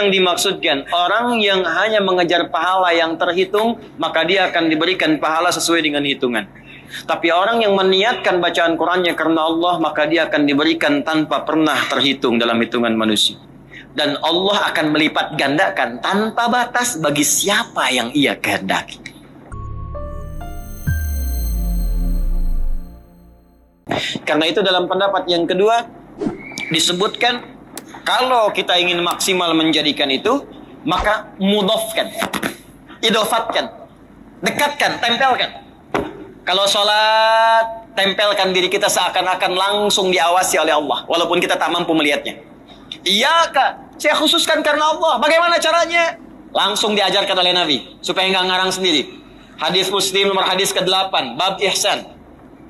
yang dimaksudkan, orang yang hanya mengejar pahala yang terhitung, maka dia akan diberikan pahala sesuai dengan hitungan. Tapi orang yang meniatkan bacaan Qur'annya karena Allah, maka dia akan diberikan tanpa pernah terhitung dalam hitungan manusia. Dan Allah akan melipat gandakan tanpa batas bagi siapa yang ia kehendaki. Karena itu dalam pendapat yang kedua disebutkan, kalau kita ingin maksimal menjadikan itu, maka mudhafkan, idofatkan, dekatkan, tempelkan. Kalau sholat, tempelkan diri kita seakan-akan langsung diawasi oleh Allah, walaupun kita tak mampu melihatnya. Iya kak, saya khususkan karena Allah. Bagaimana caranya? Langsung diajarkan oleh Nabi, supaya nggak ngarang sendiri. Hadis Muslim nomor hadis ke-8, bab ihsan.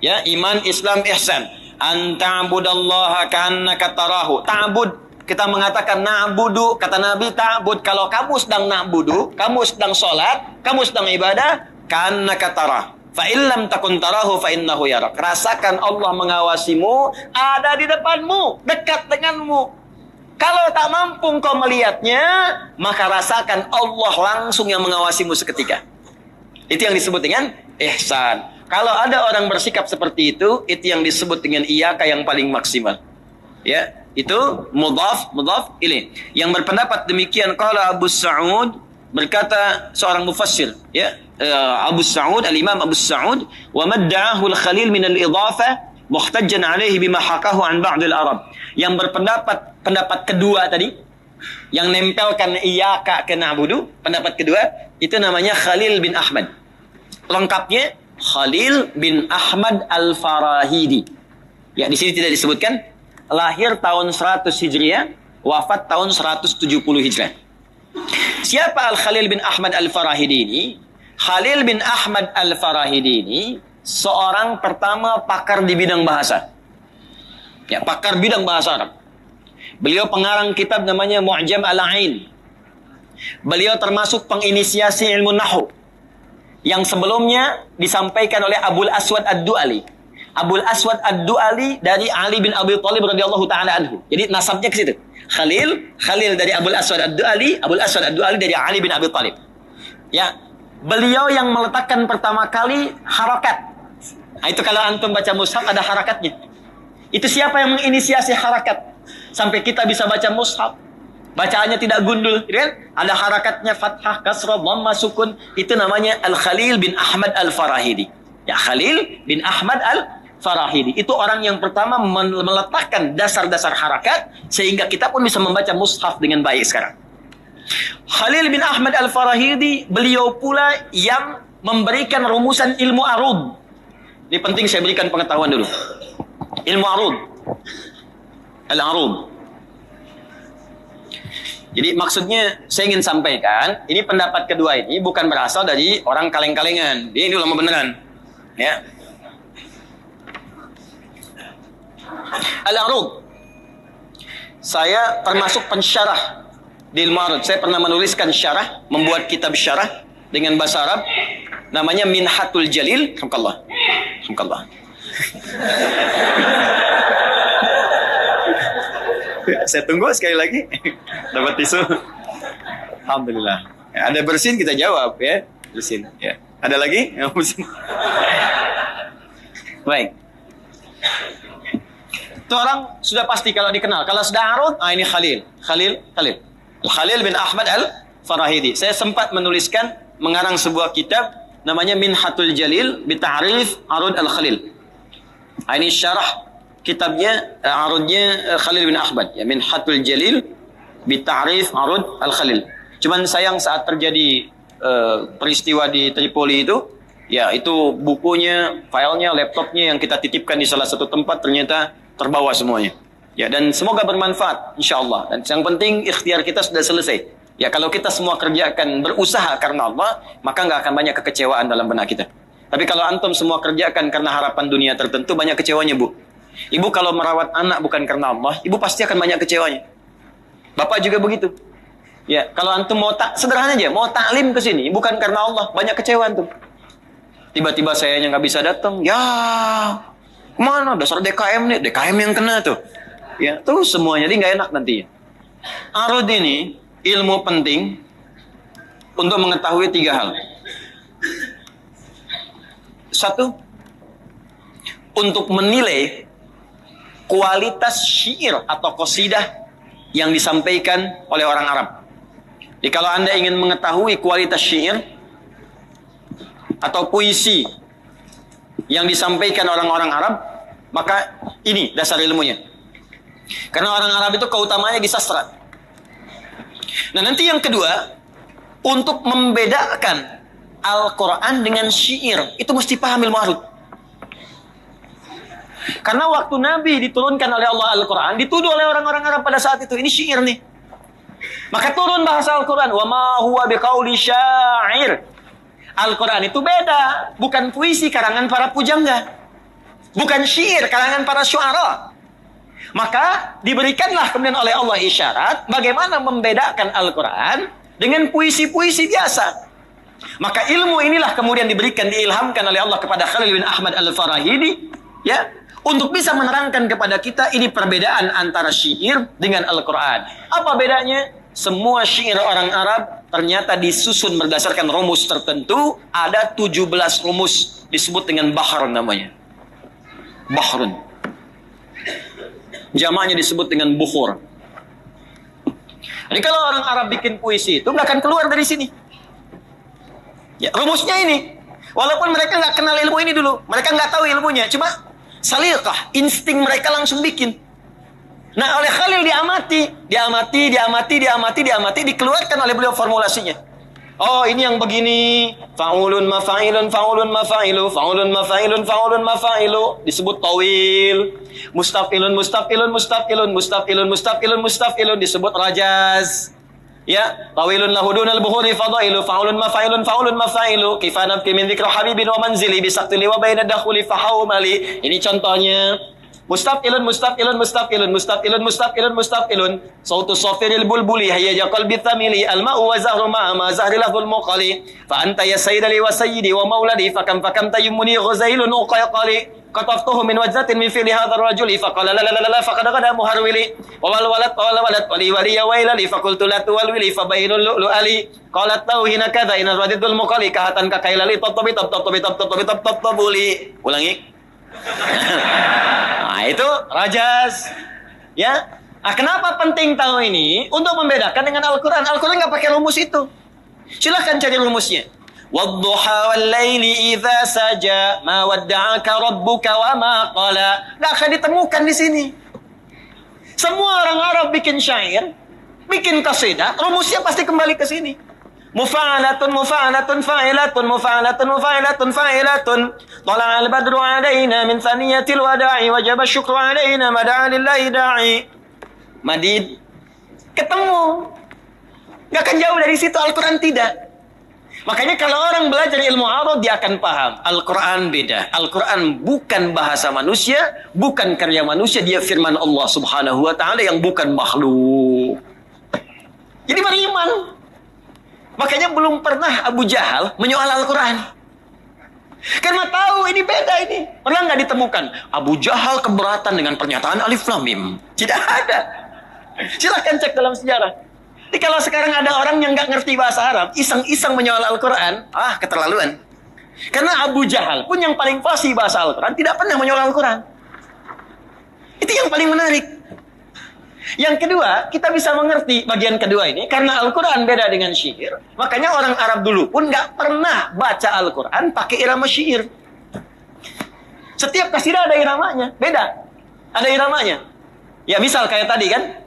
Ya, iman, Islam, ihsan. Anta'budallaha ka'annaka tarahu. Ta'bud, kita mengatakan na'budu, kata Nabi ta'bud. Kalau kamu sedang na'budu, kamu sedang sholat, kamu sedang ibadah, ka'annaka tarah. Fa illam takun tarahu fa innahu yarak. Rasakan Allah mengawasimu, ada di depanmu, dekat denganmu. Kalau tak mampu kau melihatnya, maka rasakan Allah langsung yang mengawasimu seketika. Itu yang disebut dengan ihsan. Kalau ada orang bersikap seperti itu yang disebut dengan iyaka yang paling maksimal. Ya, itu mudhaf ilaih. Yang berpendapat demikian qala Abu Sa'ud, berkata seorang mufassir, ya, Abu Sa'ud, al-Imam Abu Sa'ud, wa madda'ahu al-Khalil min al-idhafah muhtajjan alaihi bima hakahu an ba'd al-Arab. Yang berpendapat pendapat kedua tadi, yang nempelkan iyaka ke na'budu, pendapat kedua itu namanya Khalil bin Ahmad. Lengkapnya Khalil bin Ahmad Al-Farahidi. Ya, di sini tidak disebutkan. Lahir tahun 100 Hijriah, wafat tahun 170 Hijriah. Siapa Al-Khalil bin Ahmad Al-Farahidi ini? Khalil bin Ahmad Al-Farahidi ini seorang pertama pakar di bidang bahasa. Ya, pakar bidang bahasa Arab. Beliau pengarang kitab namanya Mu'jam Al-Ain. Beliau termasuk penginisiasi ilmu nahwu, yang sebelumnya disampaikan oleh Abul Aswad Ad-Du'ali. Abul Aswad Ad-Du'ali dari Ali bin Abi Thalib radhiyallahu ta'ala anhu. Jadi nasabnya ke situ. Khalil dari Abul Aswad Ad-Du'ali, Abul Aswad Ad-Du'ali dari Ali bin Abi Thalib. Ya, beliau yang meletakkan pertama kali harakat. Nah, itu kalau antum baca mushaf ada harakatnya. Itu siapa yang menginisiasi harakat sampai kita bisa baca mushaf? Bacaannya tidak gundul, kan? Ada harakatnya, fathah, kasrah, dhamma, sukun. Itu namanya Al-Khalil bin Ahmad Al-Farahidi. Ya, Khalil bin Ahmad Al-Farahidi. Itu orang yang pertama meletakkan dasar-dasar harakat sehingga kita pun bisa membaca mushaf dengan baik sekarang. Khalil bin Ahmad Al-Farahidi, beliau pula yang memberikan rumusan ilmu arud. Ini penting saya berikan pengetahuan dulu. Ilmu arud. Al-arud. Jadi maksudnya saya ingin sampaikan, ini pendapat kedua ini bukan berasal dari orang kaleng-kalengan. Dia ini ulama beneran. Ya. Al-Arud. Saya termasuk pensyarah di ilmu arud. Saya pernah menuliskan syarah, membuat kitab syarah dengan bahasa Arab. Namanya Minhatul Jalil. Alhamdulillah. Alhamdulillah. Saya tunggu sekali lagi. Dapat tisu. Alhamdulillah. Ya, ada bersin kita jawab ya. Bersin. Ya. Ada lagi? Baik. Itu orang sudah pasti kalau dikenal. Kalau sudah arud, ini Khalil. Khalil bin Ahmad Al-Farahidi. Saya sempat menuliskan, mengarang sebuah kitab namanya Minhatul Jalil bi Ta'rif Arud Al-Khalil. Ini syarah kitabnya, arudnya Khalil bin Ahmad, ya, Minhatul Jalil bi Ta'rif Arud Al-Khalil. Cuman sayang saat terjadi peristiwa di Tripoli itu, ya itu bukunya, filenya, laptopnya yang kita titipkan di salah satu tempat ternyata terbawa semuanya. Ya, dan semoga bermanfaat insyaallah. Dan yang penting ikhtiar kita sudah selesai. Ya, kalau kita semua kerjakan berusaha karena Allah, maka nggak akan banyak kekecewaan dalam benak kita. Tapi kalau antum semua kerjakan karena harapan dunia tertentu, banyak kecewanya, Bu. Ibu kalau merawat anak bukan karena Allah, ibu pasti akan banyak kecewanya. Bapak juga begitu. Ya, kalau antum mau sederhana aja, mau taklim ke sini bukan karena Allah, banyak kecewa antum. Tiba-tiba sayanya nggak bisa datang. Ya, kemana? Dasar DKM nih, DKM yang kena tuh. Ya, terus semuanya, jadi nggak enak nantinya. Arud ini ilmu penting untuk mengetahui 3 hal. 1, untuk menilai kualitas syair atau qasidah yang disampaikan oleh orang Arab. Jadi kalau Anda ingin mengetahui kualitas syair atau puisi yang disampaikan orang-orang Arab, maka ini dasar ilmunya. Karena orang Arab itu keutamanya di sastra. Nah, nanti yang kedua, untuk membedakan Al-Quran dengan syair, itu mesti paham ilmu arud. Karena waktu Nabi diturunkan oleh Allah Al-Quran, dituduh oleh orang-orang Arab pada saat itu, ini syair nih. Maka turun bahasa Al-Quran, wa ma huwa biqauli syair. Al-Quran itu beda, bukan puisi karangan para pujangga, bukan syair karangan para syuara. Maka diberikanlah kemudian oleh Allah isyarat bagaimana membedakan Al-Quran dengan puisi-puisi biasa. Maka ilmu inilah kemudian diberikan, diilhamkan oleh Allah kepada Khalil bin Ahmad Al-Farahidi, ya, untuk bisa menerangkan kepada kita ini perbedaan antara syair dengan Al-Quran. Apa bedanya? Semua syair orang Arab ternyata disusun berdasarkan rumus tertentu. Ada 17 rumus, disebut dengan bahrun namanya. Bahrun. Jamaknya disebut dengan bukhur. Jadi kalau orang Arab bikin puisi itu nggak akan keluar dari sini. Ya, rumusnya ini. Walaupun mereka nggak kenal ilmu ini dulu, mereka nggak tahu ilmunya, cuma salikah, insting mereka langsung bikin. Nah, oleh Khalil diamati, dikeluarkan oleh beliau formulasinya. Oh, ini yang begini, fa'ulun mafa'ilun, fa'ulun mafa'ilu, fa'ulun mafa'ilun, fa'ulun mafa'ilu, disebut tawil. Mustaf'ilun, mustaf'ilun, mustaf'ilun, mustaf'ilun, mustaf'ilun, mustaf'ilun, disebut rajaz. Ya, tawilun lahudunal buhuri fadailu, fa'ulun mafa'ilun, fa'ulun mafa'ilu, kifana nabki min dzikra habibin wa manzili bisaqtili wa baina dakhuli fahawmali. Ini contohnya. Mustaf'ilun, mustaf'ilun, mustaf'ilun, mustaf'ilun, mustaf'ilun, mustaf'ilun. Sautu safiril bulbuli hayya qalbi thamili al-ma'u wa zahru ma'a zahri lahul muqali. Fa anta ya sayyidali wa sayyidi wa mauladi fakam tayyumuni ghazailun uqayqali. Qataftuhu min wajdatin min fi'li hadha ar-rajuli faqala la la la la faqad qada muharwili wa wal walad wali wali ya wailali faqultu la tuwalwili fabainul lu'ali qalat tauhina kadza in radidul muqali kahatan kakailali tatabi tabuli. Ulangi. Nah, itu rajaz. Ya. Nah, kenapa penting tahu ini? Untuk membedakan dengan Al-Quran. Al-Quran nggak pakai rumus itu. Silahkan cari rumusnya. Wadduha wal laili idza saja ma wadda'aka rabbuka wa ma qala. Nggak akan ditemukan di sini. Semua orang Arab bikin syair, bikin qasidah, rumusnya pasti kembali ke sini. Mufa'alatun mufa'alatun fa'ilatun mufa'alatun mufa'alatun fa'ilatun tala'al badru 'alaina min thaniyatil wada'i wajaba syukru 'alaina mada'a lillahi da'i. Madid ketemu. Gak akan jauh dari situ. Al-Quran tidak. Makanya kalau orang belajar ilmu arab, dia akan paham Al-Quran beda. Al-Quran bukan bahasa manusia, bukan karya manusia, dia firman Allah subhanahu wa ta'ala yang bukan makhluk. Jadi beriman. Makanya belum pernah Abu Jahal menyoal Al-Quran. Karena tahu ini beda ini. Pernah nggak ditemukan Abu Jahal keberatan dengan pernyataan Alif Lam Mim? Tidak ada. Silahkan cek dalam sejarah. Jadi kalau sekarang ada orang yang nggak ngerti bahasa Arab, iseng-iseng menyoal Al-Quran, keterlaluan. Karena Abu Jahal pun yang paling fasih bahasa Al-Quran tidak pernah menyoal Al-Quran. Itu yang paling menarik. Yang kedua, kita bisa mengerti bagian kedua ini karena Al-Quran beda dengan syair. Makanya orang Arab dulu pun nggak pernah baca Al-Quran pakai irama syair. Setiap kasidah ada iramanya, beda. Ada iramanya. Ya misal kayak tadi kan,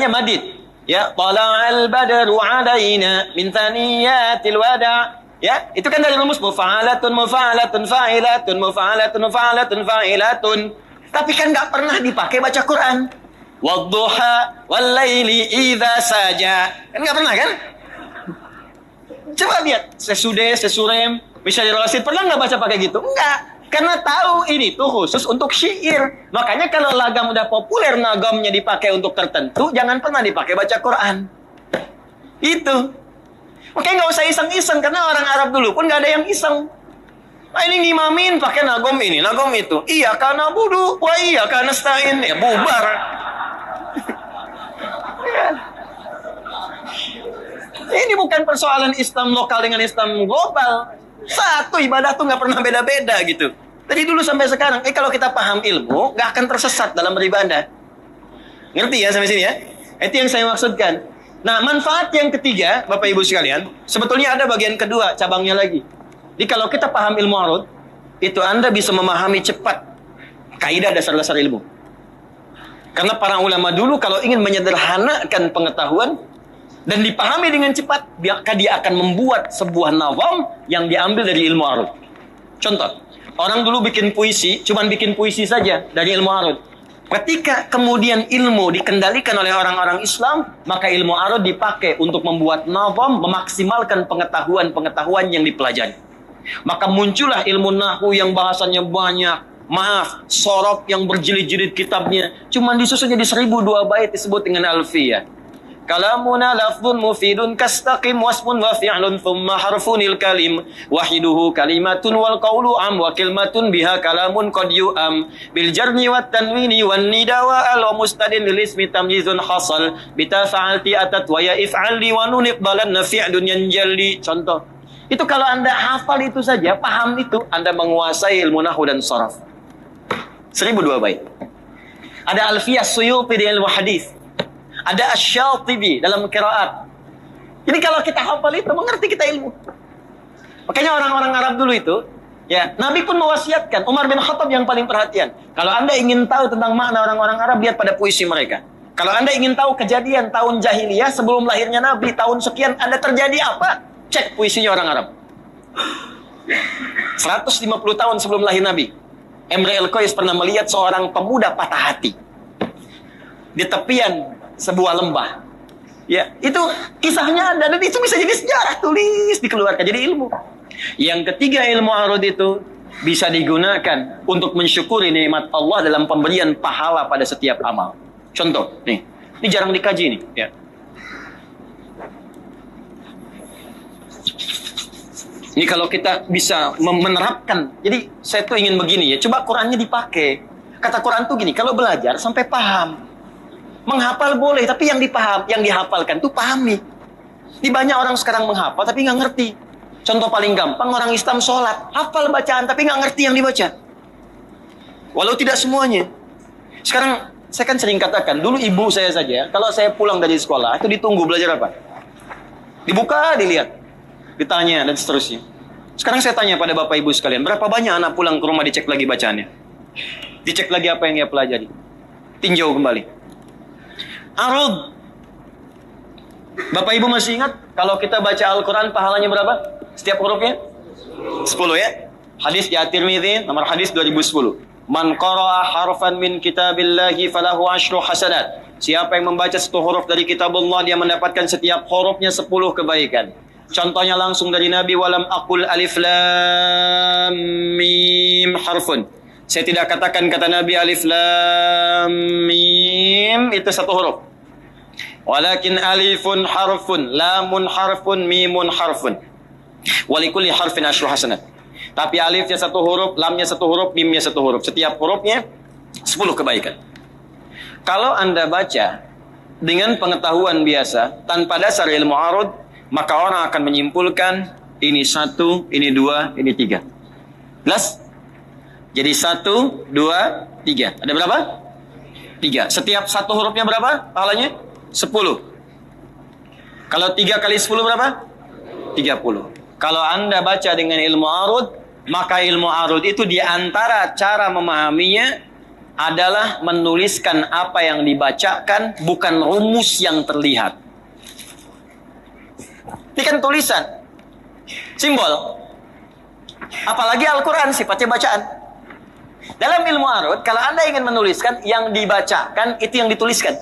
madid. Ya, tala'al badru 'alaina min thaniyatil wada'. Ya, itu kan dari rumus mufa'alatun mufa'alatun fa'ilatun mufa'alatun mufa'alatun fa'ilatun. Tapi kan nggak pernah dipakai baca Quran. Wadduha wal laili idza saja. Kan enggak pernah kan? Coba lihat sesude, sesurem, Misyarul Rasid pernah enggak baca pakai gitu? Enggak. Karena tahu ini tuh khusus untuk syair. Makanya kalau lagam udah populer nagamnya dipakai untuk tertentu, jangan pernah dipakai baca Quran. Itu. Makanya enggak usah iseng-iseng karena orang Arab dulu pun enggak ada yang iseng. Ini ngimamin pakai nagom ini, nagom itu. Iya karena budu, wah iya karena stain, ya bubar. Ini bukan persoalan Islam lokal dengan Islam global. Satu ibadah tuh nggak pernah beda-beda gitu. Dari dulu sampai sekarang, kalau kita paham ilmu, nggak akan tersesat dalam beribadah. Ngerti ya sampai sini ya? Itu yang saya maksudkan. Nah, manfaat yang ketiga, Bapak Ibu sekalian, sebetulnya ada bagian kedua, cabangnya lagi. Jadi kalau kita paham ilmu arud, itu Anda bisa memahami cepat kaidah dasar-dasar ilmu. Karena para ulama dulu kalau ingin menyederhanakan pengetahuan dan dipahami dengan cepat, maka dia akan membuat sebuah nazam yang diambil dari ilmu arud. Contoh, orang dulu bikin puisi, cuman bikin puisi saja dari ilmu arud. Ketika kemudian ilmu dikendalikan oleh orang-orang Islam, maka ilmu arud dipakai untuk membuat nazam, memaksimalkan pengetahuan-pengetahuan yang dipelajari. Maka muncullah ilmu nahwu yang bahasanya banyak. Maaf, sorof yang berjilid-jilid kitabnya cuman disusun jadi 1002 bait disebut dengan alfiyah. Kalamuna lafdhun mufidun kastaqim wasmun wa fi'lun thumma harfunil kalim wahiduhu kalimatun wal qawlu am wa kalimatun biha kalamun qad yu'am bil jarni wat tanwini wan nida wa al mustadin lil ismi tamyizun hasal bita fa'alti atat wa ya if'ali wa nun iqbalan fi'lun yanjalli. Contoh, itu kalau Anda hafal itu saja, paham itu, Anda menguasai ilmu nahwu dan sharaf. 1002 bait. Ada Alfiyah Suyuti di ilmu hadis. Ada Asy-Syatibi dalam qiraat. Jadi kalau kita hafal itu, mengerti kita ilmu. Makanya orang-orang Arab dulu itu, ya, Nabi pun mewasiatkan, Umar bin Khattab yang paling perhatian. Kalau Anda ingin tahu tentang makna orang-orang Arab, lihat pada puisi mereka. Kalau Anda ingin tahu kejadian tahun jahiliyah sebelum lahirnya Nabi, tahun sekian, Anda terjadi apa? Cek puisinya orang Arab. 150 tahun sebelum lahir Nabi, Imre el-Qais pernah melihat seorang pemuda patah hati di tepian sebuah lembah. Ya, itu kisahnya ada dan itu bisa jadi sejarah, tulis, dikeluarkan jadi ilmu. Yang ketiga, ilmu arud itu bisa digunakan untuk mensyukuri nikmat Allah dalam pemberian pahala pada setiap amal. Contoh, nih, ini jarang dikaji nih, ya. Ini kalau kita bisa menerapkan, jadi saya tuh ingin begini ya, coba Qurannya dipakai. Kata Quran tuh gini, kalau belajar sampai paham. Menghafal boleh, tapi yang dihafalkan tuh pahami. Di banyak orang sekarang menghafal tapi nggak ngerti. Contoh paling gampang, orang Islam sholat, hafal bacaan tapi nggak ngerti yang dibaca. Walau tidak semuanya. Sekarang saya kan sering katakan, dulu ibu saya saja, kalau saya pulang dari sekolah, itu ditunggu belajar apa? Dibuka, dilihat. Ditanya dan seterusnya. Sekarang saya tanya pada Bapak Ibu sekalian, berapa banyak anak pulang ke rumah dicek lagi bacaannya? Dicek lagi apa yang dia pelajari? Tinjau kembali. Arud. Bapak Ibu masih ingat kalau kita baca Al-Quran pahalanya berapa? Setiap hurufnya? 10 ya. Hadis di At-Tirmidzi nomor hadis 2010. Man qara'a harfan min kitabillahi falahu 10 hasanat. Siapa yang membaca satu huruf dari kitabullah, dia mendapatkan setiap hurufnya 10 kebaikan. Contohnya langsung dari Nabi, walam aqul alif lam mim harfun. Saya tidak katakan kata Nabi alif lam mim itu satu huruf. Walakin alifun harfun, lamun harfun, mimun harfun. Walikulli harfin 10 hasanat. Tapi alifnya satu huruf, lamnya satu huruf, mimnya satu huruf. Setiap hurufnya 10 kebaikan. Kalau Anda baca dengan pengetahuan biasa tanpa dasar ilmu arud, maka orang akan menyimpulkan ini 1, ini 2, ini 3. Jelas? Jadi 1, 2, 3. Ada berapa? 3. Setiap satu hurufnya berapa pahalanya? 10. Kalau 3 kali 10 berapa? 30. Kalau Anda baca dengan ilmu arud, maka ilmu arud itu diantara cara memahaminya adalah menuliskan apa yang dibacakan, bukan rumus yang terlihat. Ini kan tulisan, simbol. Apalagi Al-Quran sifatnya bacaan. Dalam ilmu arud, kalau Anda ingin menuliskan, yang dibacakan itu yang dituliskan.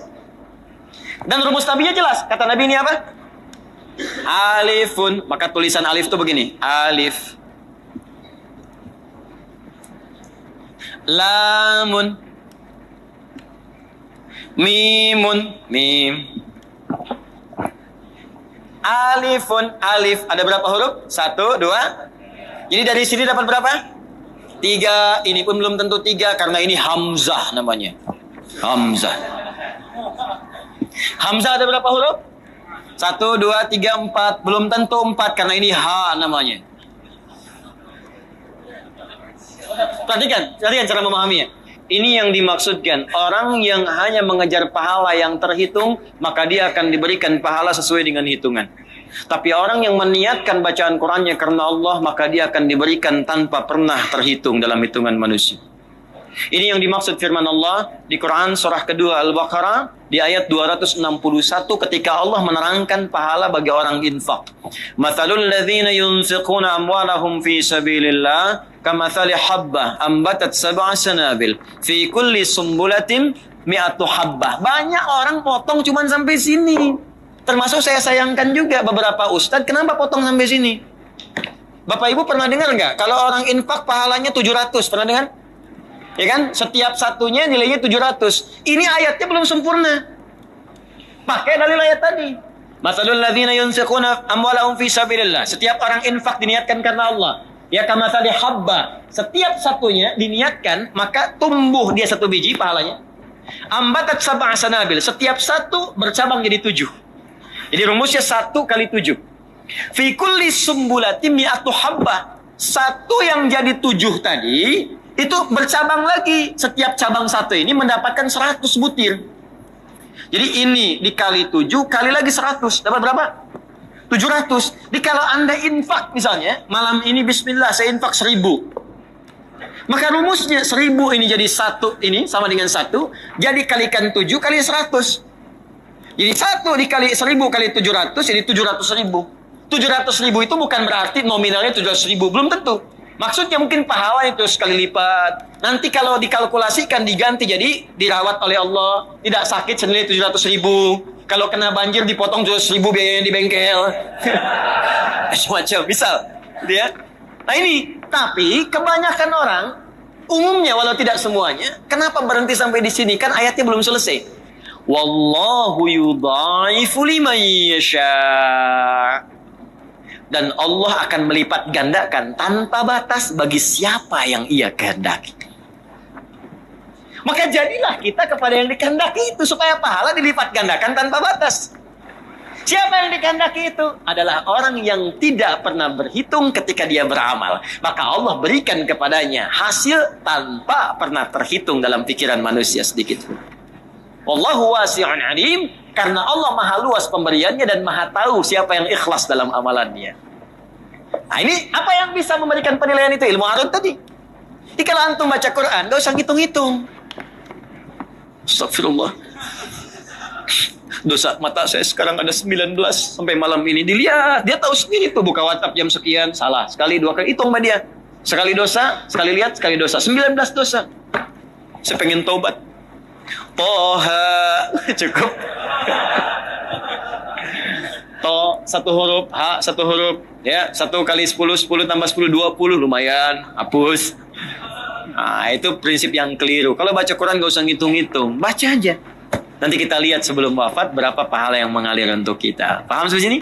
Dan rumus Nabi-nya jelas. Kata Nabi ini apa? Alifun. Maka tulisan alif itu begini. Alif. Lamun. Mimun. Mim. Alifun, alif. Ada berapa huruf? 1, 2. Jadi dari sini dapat berapa? 3. Ini pun belum tentu 3 karena ini hamzah namanya. Hamzah. Hamzah ada berapa huruf? 1, 2, 3, 4. Belum tentu 4 karena ini H namanya. Perhatikan cara memahaminya. Ini yang dimaksudkan. Orang yang hanya mengejar pahala yang terhitung, maka dia akan diberikan pahala sesuai dengan hitungan. Tapi orang yang meniatkan bacaan Qur'annya karena Allah, maka dia akan diberikan tanpa pernah terhitung dalam hitungan manusia. Ini yang dimaksud firman Allah di Quran surah kedua Al-Baqarah di ayat 261 ketika Allah menerangkan pahala bagi orang infak. Mathalul ladzina yunfiquna amwalahum fi sabilillah kamathali habbah ambatat sab'a sanabil fi kulli sumbulatin mi'atu habbah. Banyak orang potong cuman sampai sini. Termasuk saya sayangkan juga beberapa ustadz, kenapa potong sampai sini? Bapak Ibu pernah dengar nggak? Kalau orang infak pahalanya 700, pernah dengar? Ya kan? Setiap satunya nilainya 700. Ini ayatnya belum sempurna. Pakai dalil ayat tadi. Masalul ladzina yunfiquna amwalahum fi sabilillah. Setiap orang infak diniatkan karena Allah. Ya kamathali habba. Setiap satunya diniatkan, maka tumbuh dia satu biji pahalanya. Ambatat sab'a sanabil. Setiap satu bercabang jadi 7. Jadi rumusnya 1 kali 7. Fi kulli sumbulatin mi'atu habba. Satu yang jadi 7 tadi itu bercabang lagi. Setiap cabang satu ini mendapatkan 100 butir. Jadi ini dikali 7 kali lagi 100. Dapat berapa? 700. Jadi kalau Anda infak misalnya, malam ini bismillah saya infak 1000. Maka rumusnya 1000 ini jadi 1 ini sama dengan 1. Jadi kalikan 7 kali 100. Jadi 1 dikali 1000 kali 700 jadi 700.000. 700.000 itu bukan berarti nominalnya 700.000. Belum tentu. Maksudnya mungkin pahala itu sekali lipat. Nanti kalau dikalkulasikan diganti jadi dirawat oleh Allah, tidak sakit senilai 700.000. Kalau kena banjir dipotong 700.000 biayanya di bengkel. Semacam misal, dia. Nah ini, tapi kebanyakan orang umumnya walau tidak semuanya, kenapa berhenti sampai di sini? Kan ayatnya belum selesai. Wallahu yudha'ifu liman yasha'. Dan Allah akan melipat gandakan tanpa batas bagi siapa yang ia kehendaki. Maka jadilah kita kepada yang dikehendaki itu supaya pahala dilipat gandakan tanpa batas. Siapa yang dikehendaki itu? Adalah orang yang tidak pernah berhitung ketika dia beramal. Maka Allah berikan kepadanya hasil tanpa pernah terhitung dalam pikiran manusia sedikit. Wallahu wasi'un alim. Karena Allah maha luas pemberiannya dan maha tahu siapa yang ikhlas dalam amalannya. Nah ini apa yang bisa memberikan penilaian itu? Ilmu arud tadi. Jadi kalau antum baca Quran, gak usah hitung-hitung. Astagfirullah. Dosa mata saya sekarang ada 19 sampai malam ini. Dilihat, dia tahu sendiri tuh buka WhatsApp jam sekian. Salah, sekali 2 kali, hitung sama dia. Sekali dosa, sekali lihat, sekali dosa. 19 dosa. Saya pengen taubat. Toha. Cukup. To, 1 huruf, ha, 1 huruf. Ya, 1 kali 10, 10 tambah 10, 20. Lumayan, hapus. Nah, itu prinsip yang keliru. Kalau baca Quran gak usah ngitung-ngitung. Baca aja. Nanti kita lihat sebelum wafat berapa pahala yang mengalir untuk kita. Paham sampai sini?